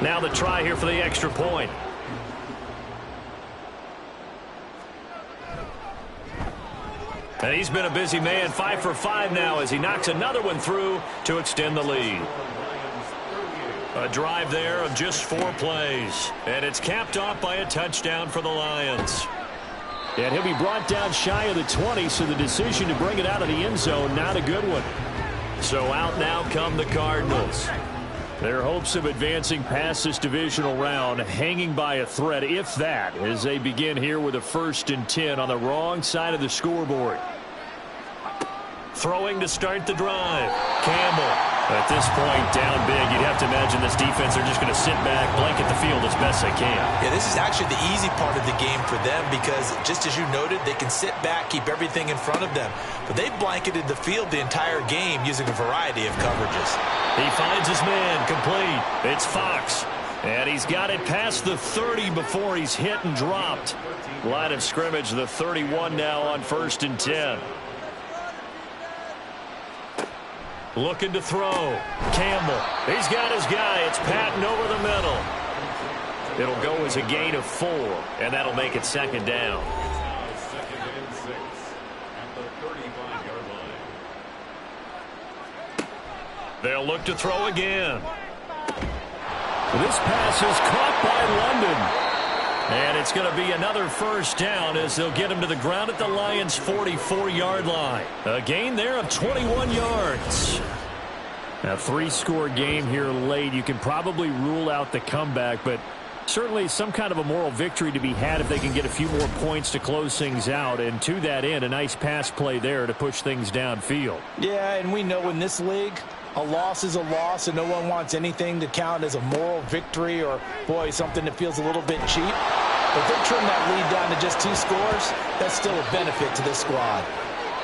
Now the try here for the extra point. And he's been a busy man, 5 for 5 now as he knocks another one through to extend the lead. A drive there of just 4 plays. And it's capped off by a touchdown for the Lions. And he'll be brought down shy of the 20, so the decision to bring it out of the end zone, not a good one. So out now come the Cardinals. Their hopes of advancing past this divisional round hanging by a thread, if that, as they begin here with a 1st and 10 on the wrong side of the scoreboard. Throwing to start the drive. Campbell. At this point, down big, you'd have to imagine this defense are just going to sit back, blanket the field as best they can. Yeah, this is actually the easy part of the game for them because, just as you noted, they can sit back, keep everything in front of them. But they've blanketed the field the entire game using a variety of coverages. He finds his man, complete. It's Fox. And he's got it past the 30 before he's hit and dropped. Line of scrimmage, the 31 now on 1st and 10. Looking to throw. Campbell. He's got his guy. It's Patton over the middle. It'll go as a gain of 4, and that'll make it 2nd down. 35-yard line. They'll look to throw again. This pass is caught by London. And it's going to be another first down as they'll get him to the ground at the Lions' 44-yard line. A gain there of 21 yards. A 3-score game here late. You can probably rule out the comeback, but certainly some kind of a moral victory to be had if they can get a few more points to close things out. And to that end, a nice pass play there to push things downfield. Yeah, and we know in this league, a loss is a loss, and no one wants anything to count as a moral victory or, boy, something that feels a little bit cheap. But if they trim that lead down to just 2 scores, that's still a benefit to this squad.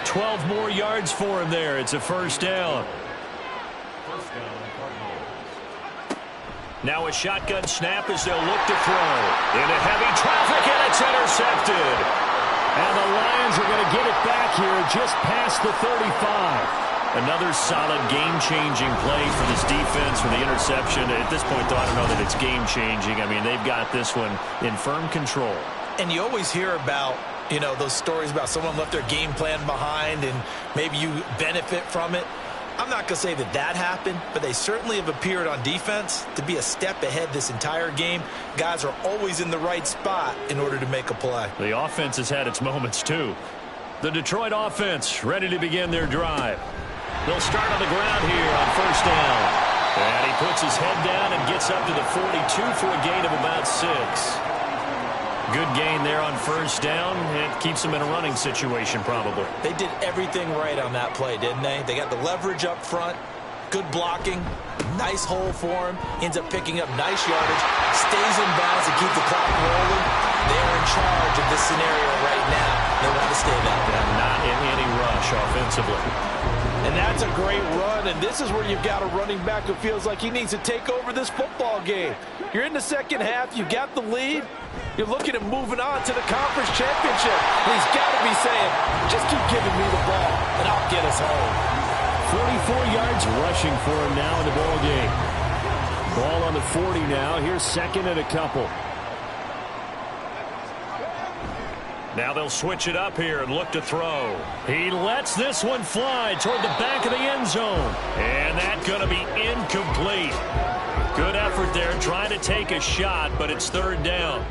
12 more yards for him there. It's a first down. Now a shotgun snap as they'll look to throw. Into heavy traffic, and it's intercepted. And the Lions are going to get it back here just past the 35. Another solid game-changing play for this defense for the interception. At this point, though, I don't know that it's game-changing. I mean, they've got this one in firm control. And you always hear about, you know, those stories about someone left their game plan behind and maybe you benefit from it. I'm not going to say that that happened, but they certainly have appeared on defense to be a step ahead this entire game. Guys are always in the right spot in order to make a play. The offense has had its moments, too. The Detroit offense ready to begin their drive. They'll start on the ground here on first down. And he puts his head down and gets up to the 42 for a gain of about 6. Good gain there on first down. It keeps them in a running situation probably. They did everything right on that play, didn't they? They got the leverage up front, good blocking, nice hole for him, ends up picking up nice yardage, stays in bounds to keep the clock rolling. They're in charge of this scenario right now. They want to stay that way. Not in any rush offensively. And that's a great run, and this is where you've got a running back who feels like he needs to take over this football game. You're in the second half, you got the lead, you're looking at moving on to the conference championship. And he's got to be saying, just keep giving me the ball, and I'll get us home. 44 yards rushing for him now in the ball game. Ball on the 40 now. Here's second and a couple. Now they'll switch it up here and look to throw. He lets this one fly toward the back of the end zone. And that's going to be incomplete. Good effort there trying to take a shot, but it's third down.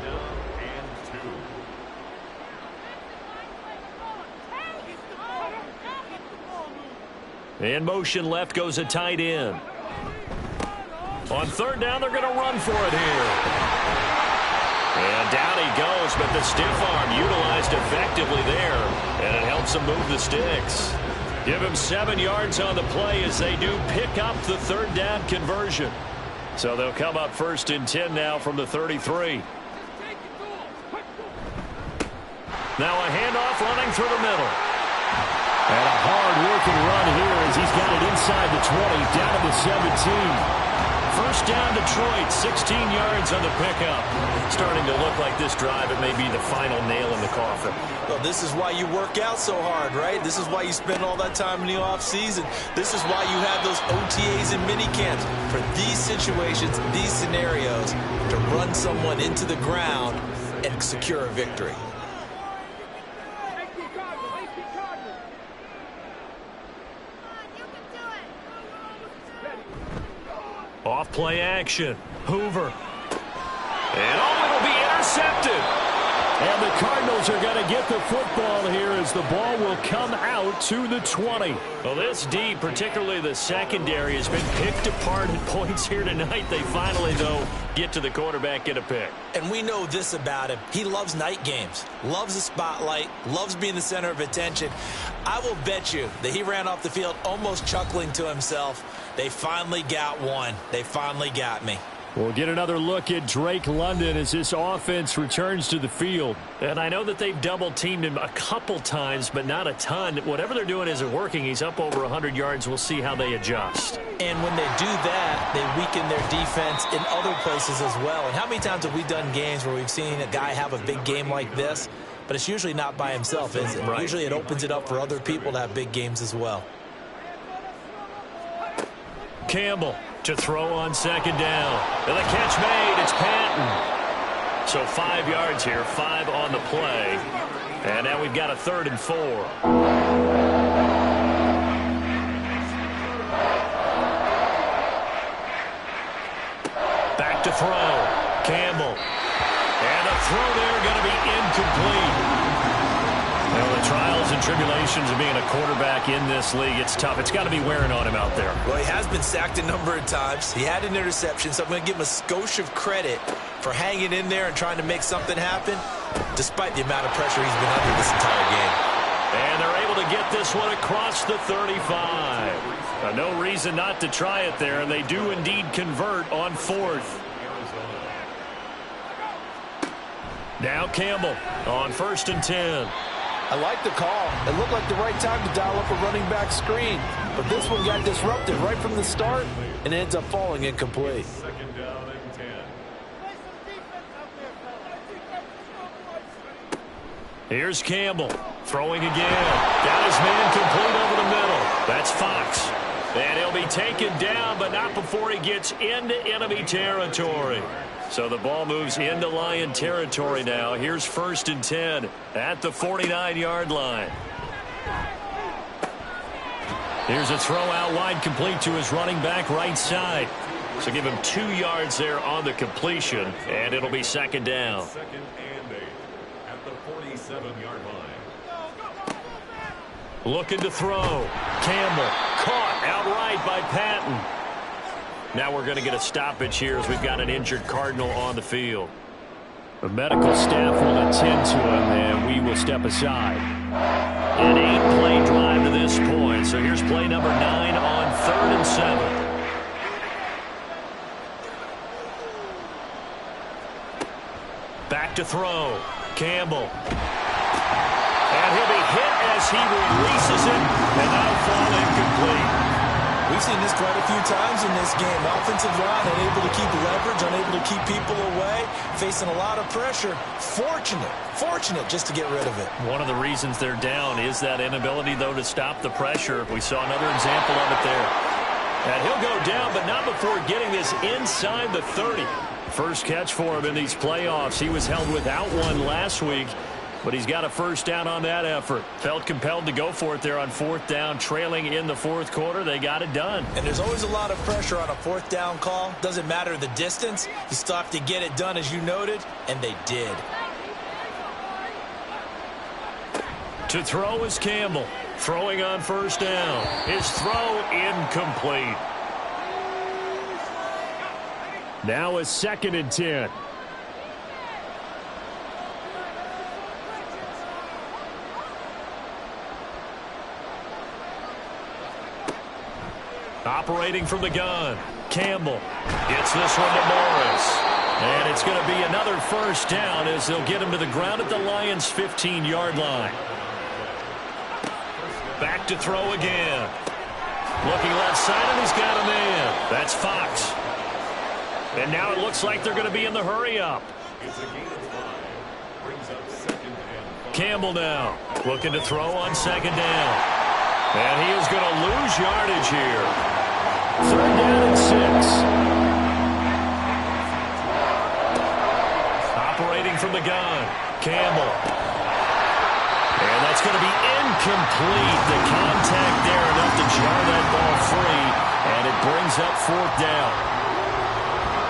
In motion left goes a tight end. On third down, they're going to run for it here. And down he goes, but the stiff arm utilized effectively there. And it helps him move the sticks. Give him 7 yards on the play as they do pick up the third down conversion. So they'll come up first and 10 now from the 33. Now a handoff running through the middle. And a hard-working run here as he's got it inside the 20, down to the 17. First down, Detroit, 16 yards on the pickup. Starting to look like this drive, it may be the final nail in the coffin. Well, this is why you work out so hard, right? This is why you spend all that time in the offseason. This is why you have those OTAs and mini camps. For these situations, these scenarios, to run someone into the ground and secure a victory. Off play action. Hoover. And it'll be intercepted. And the Cardinals are going to get the football here as the ball will come out to the 20. Well, this D, particularly the secondary, has been picked apart at points here tonight. They finally, though, get to the quarterback, get a pick. And we know this about him. He loves night games, loves the spotlight, loves being the center of attention. I will bet you that he ran off the field almost chuckling to himself. They finally got one. They finally got me. We'll get another look at Drake London as this offense returns to the field. And I know that they've double-teamed him a couple times, but not a ton. Whatever they're doing isn't working. He's up over 100 yards. We'll see how they adjust. And when they do that, they weaken their defense in other places as well. And how many times have we done games where we've seen a guy have a big game like this? But it's usually not by himself, is it? Right. Usually it opens it up for other people to have big games as well. Campbell to throw on second down. And the catch made. It's Patton. So 5 yards here, 5 on the play. And now we've got a 3rd and 4. tribulations of being a quarterback in this league. It's tough. It's got to be wearing on him out there. Well, he has been sacked a number of times. He had an interception, so I'm going to give him a skosh of credit for hanging in there and trying to make something happen, despite the amount of pressure he's been under this entire game. And they're able to get this one across the 35. No reason not to try it there, and they do indeed convert on 4th. Now Campbell on 1st and 10. I like the call. It looked like the right time to dial up a running back screen. But this one got disrupted right from the start and ends up falling incomplete. Here's Campbell throwing again. Got his man complete over the middle. That's Fox. And he'll be taken down, but not before he gets into enemy territory. So the ball moves into Lion territory now. Here's 1st and 10 at the 49-yard line. Here's a throw out wide, complete to his running back right side. So give him 2 yards there on the completion, and it'll be 2nd down. 2nd and 8 at the 47-yard line. Looking to throw. Campbell caught outright by Patton. Now we're going to get a stoppage here as we've got an injured Cardinal on the field. The medical staff will attend to him, and we will step aside. An 8-play drive to this point. So here's play number 9 on 3rd and 7. Back to throw. Campbell. And he'll be hit as he releases it, and that'll fall incomplete. We've seen this quite a few times in this game. Offensive line unable to keep leverage, unable to keep people away, facing a lot of pressure. Fortunate just to get rid of it. One of the reasons they're down is that inability, though, to stop the pressure. We saw another example of it there. And he'll go down, but not before getting this inside the 30. First catch for him in these playoffs. He was held without one last week, but he's got a first down on that effort. Felt compelled to go for it there on 4th down, trailing in the 4th quarter. They got it done. And there's always a lot of pressure on a 4th down call. Doesn't matter the distance. You still have to get it done, as you noted, and they did. To throw is Campbell. Throwing on 1st down. His throw incomplete. Now is 2nd and 10. Operating from the gun. Campbell gets this one to Morris. And it's going to be another first down as they'll get him to the ground at the Lions' 15-yard line. Back to throw again. Looking left side, and he's got a man. That's Fox. And now it looks like they're going to be in the hurry-up. Campbell now looking to throw on 2nd down. And he is going to lose yardage here. 3rd down and 6. Operating from the gun. Campbell. And that's going to be incomplete. The contact there enough to jar that ball free. And it brings up 4th down.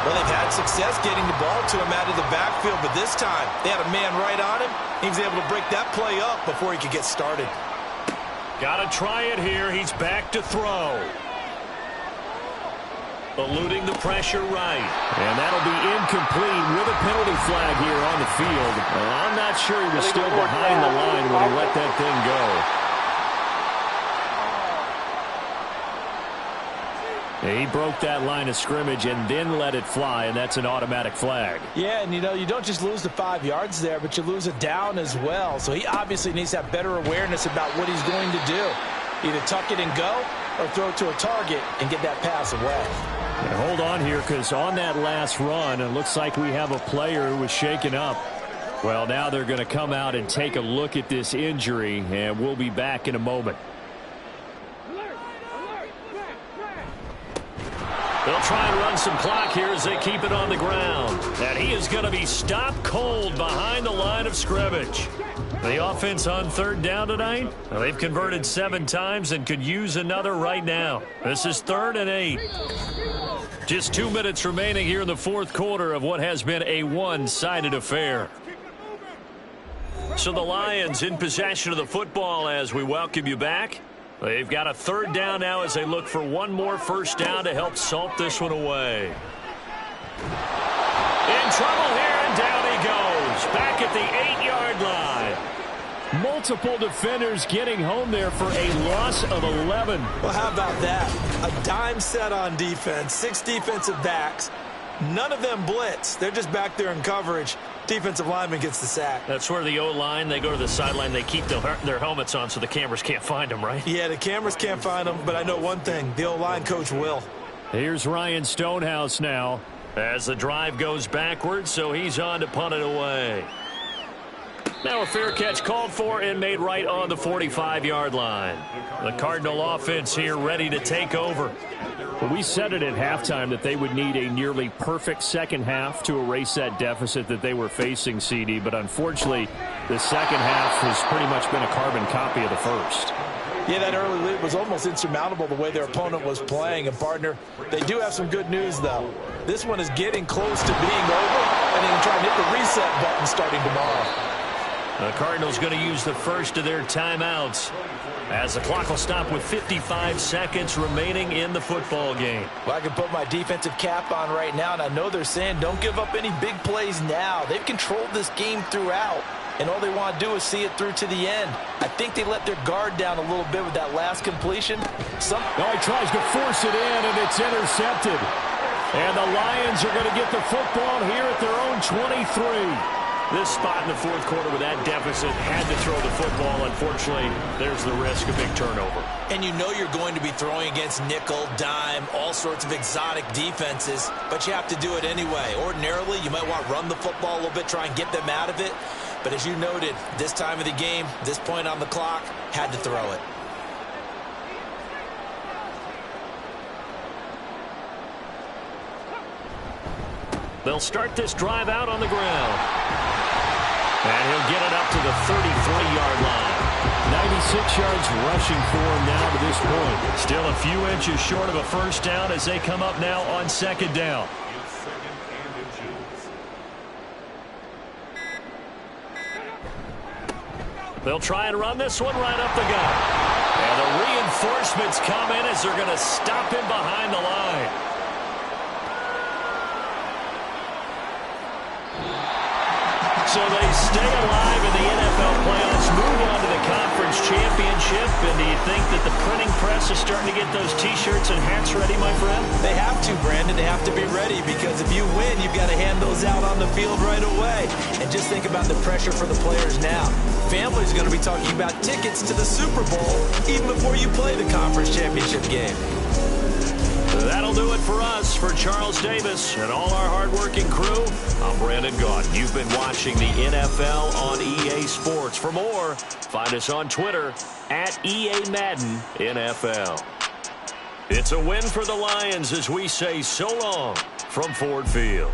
Well, they've had success getting the ball to him out of the backfield, but this time they had a man right on him. He was able to break that play up before he could get started. Got to try it here. He's back to throw. Eluding the pressure right. And that'll be incomplete with a penalty flag here on the field. I'm not sure he was still behind the line when he let that thing go. He broke that line of scrimmage and then let it fly, and that's an automatic flag. Yeah, and you don't just lose the 5 yards there, but you lose it down as well. So he obviously needs to have better awareness about what he's going to do. Either tuck it and go or throw it to a target and get that pass away. And hold on here, because on that last run, it looks like we have a player who was shaken up. Well, now they're going to come out and take a look at this injury, and we'll be back in a moment. They'll try and run some clock here as they keep it on the ground. And he is going to be stopped cold behind the line of scrimmage. The offense on 3rd down tonight, well, they've converted 7 times and could use another right now. This is 3rd and 8. Just 2 minutes remaining here in the 4th quarter of what has been a one-sided affair. So the Lions in possession of the football as we welcome you back. They've got a 3rd down now as they look for one more first down to help salt this one away. In trouble here, and down he goes. Back at the 8-yard line. Multiple defenders getting home there for a loss of 11. Well, how about that? A dime set on defense, 6 defensive backs. None of them blitz. They're just back there in coverage. Defensive lineman gets the sack. That's where the O-line, they go to the sideline, they keep their helmets on so the cameras can't find them, right? Yeah, the cameras can't find them, but I know one thing. The O-line coach will. Here's Ryan Stonehouse now as the drive goes backwards, so he's on to punt it away. Now a fair catch called for and made right on the 45-yard line. The Cardinal offense here ready to take over. Well, we said it at halftime that they would need a nearly perfect second half to erase that deficit that they were facing, CD. But unfortunately, the second half has pretty much been a carbon copy of the first. Yeah, that early lead was almost insurmountable the way their opponent was playing. And, partner, they do have some good news, though. This one is getting close to being over, and they can try and hit the reset button starting tomorrow. The Cardinals going to use the first of their timeouts as the clock will stop with 55 seconds remaining in the football game. Well, I can put my defensive cap on right now, and I know they're saying don't give up any big plays now. They've controlled this game throughout, and all they want to do is see it through to the end. I think they let their guard down a little bit with that last completion. He tries to force it in, and it's intercepted. And the Lions are going to get the football here at their own 23. This spot in the 4th quarter with that deficit had to throw the football. Unfortunately, there's the risk of big turnover. And you know you're going to be throwing against nickel, dime, all sorts of exotic defenses, but you have to do it anyway. Ordinarily, you might want to run the football a little bit, try and get them out of it. But as you noted, this time of the game, this point on the clock, had to throw it. They'll start this drive out on the ground. And he'll get it up to the 33-yard line. 96 yards rushing for him now to this point. Still a few inches short of a first down as they come up now on 2nd down. They'll try and run this one right up the gut. And the reinforcements come in as they're going to stop him behind the line. So they stay alive in the NFL playoffs, move on to the conference championship. And do you think that the printing press is starting to get those T-shirts and hats ready, my friend? They have to, Brandon. They have to be ready because if you win, you've got to hand those out on the field right away. And just think about the pressure for the players now. Family's going to be talking about tickets to the Super Bowl even before you play the conference championship game. That'll do it for us. For Charles Davis and all our hardworking crew, I'm Brandon Gaudin. You've been watching the NFL on EA Sports. For more, find us on Twitter at EA Madden NFL. It's a win for the Lions as we say so long from Ford Field.